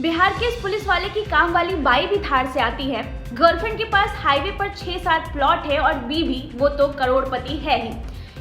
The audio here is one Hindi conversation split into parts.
बिहार के इस पुलिस वाले की काम वाली बाई भी धार से आती है। गर्लफ्रेंड के पास हाईवे पर 6-7 प्लॉट है और बीवी वो तो करोड़पति है ही।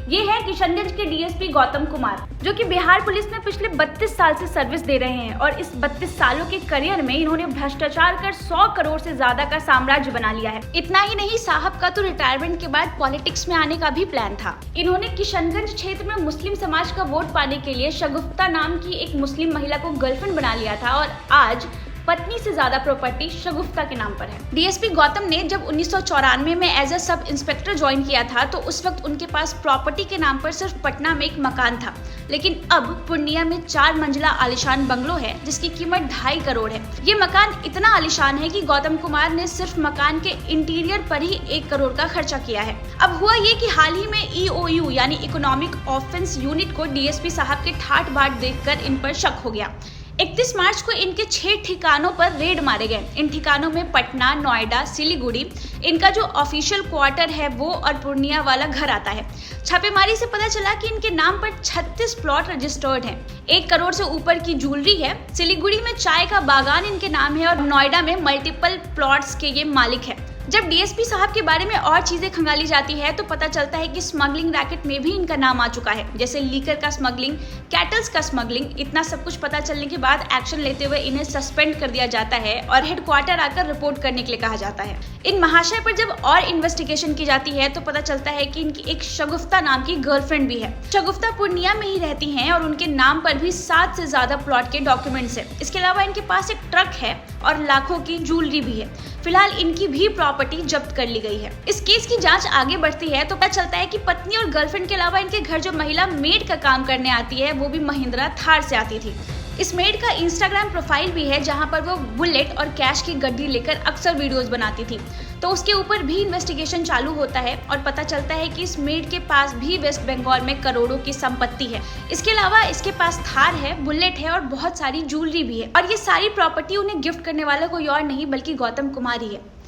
ये है किशनगंज के डीएसपी गौतम कुमार, जो कि बिहार पुलिस में पिछले 32 साल से सर्विस दे रहे हैं और इस 32 सालों के करियर में इन्होंने भ्रष्टाचार कर 100 करोड़ से ज्यादा का साम्राज्य बना लिया है। इतना ही नहीं, साहब का तो रिटायरमेंट के बाद पॉलिटिक्स में आने का भी प्लान था। इन्होंने किशनगंज क्षेत्र में मुस्लिम समाज का वोट पाने के लिए शगुफ्ता नाम की एक मुस्लिम महिला को गर्लफ्रेंड बना लिया था और आज पत्नी से ज्यादा प्रॉपर्टी शगुफ्ता के नाम पर है। डीएसपी गौतम ने जब 1994 में as a sub inspector join किया था तो उस वक्त उनके पास प्रॉपर्टी के नाम पर सिर्फ पटना में एक मकान था, लेकिन अब पूर्णिया में 4 मंजिला आलीशान बंगलो है जिसकी कीमत 2.5 करोड़ है। ये मकान इतना आलीशान है कि गौतम कुमार ने सिर्फ मकान के इंटीरियर पर ही 1 करोड़ का खर्चा किया है। अब हुआ ये कि हाल ही में EOU यानी इकोनॉमिक ऑफेंस यूनिट को डीएसपी साहब के ठाट बाट देखकर इन पर शक हो गया। 31 मार्च को इनके 6 ठिकानों पर रेड मारे गए। इन ठिकानों में पटना, नोएडा, सिलीगुड़ी, इनका जो ऑफिशियल क्वार्टर है वो और पूर्णिया वाला घर आता है। छापेमारी से पता चला कि इनके नाम पर 36 प्लॉट रजिस्टर्ड हैं। 1 करोड़ से ऊपर की ज्वेलरी है। सिलीगुड़ी में चाय का बागान इनके नाम है और नोएडा में मल्टीपल प्लॉट्स के ये मालिक है। जब डीएसपी साहब के बारे में और चीजें खंगाली जाती है तो पता चलता है कि स्मगलिंग रैकेट में भी इनका नाम आ चुका है, जैसे लीकर का स्मगलिंग, कैटल्स का स्मगलिंग। इतना सब कुछ पता चलने के बाद एक्शन लेते हुए इन्हें सस्पेंड कर दिया जाता है और हेडक्वार्टर आकर रिपोर्ट करने के लिए कहा जाता है। इन महाशय पर जब और इन्वेस्टिगेशन की जाती है तो पता चलता है कि इनकी एक शगुफ्ता नाम की गर्लफ्रेंड भी है। शगुफ्ता पूर्णिया में ही रहती हैं और उनके नाम पर भी 7 से ज्यादा प्लॉट के डॉक्यूमेंट्स है। इसके अलावा इनके पास एक ट्रक है और लाखों की ज्वेलरी भी है। फिलहाल इनकी भी प्रॉपर्टी जब्त कर ली गई है। इस केस की जांच आगे बढ़ती है तो पता चलता है कि पत्नी और गर्लफ्रेंड के अलावा इनके घर जो महिला मेड का काम करने आती है वो भी महिंद्रा थार से आती थी। इस मेड का इंस्टाग्राम प्रोफाइल भी है जहां पर वो बुलेट और कैश की गड्डी लेकर अक्सर वीडियोस बनाती थी। तो उसके ऊपर भी इन्वेस्टिगेशन चालू होता है और पता चलता है कि इस मेड के पास भी वेस्ट बंगाल में करोड़ों की संपत्ति है। इसके अलावा इसके पास थार है, बुलेट है और बहुत सारी ज्वेलरी भी है और ये सारी प्रॉपर्टी उन्हें गिफ्ट करने वाला कोई और नहीं बल्कि गौतम कुमार ही है।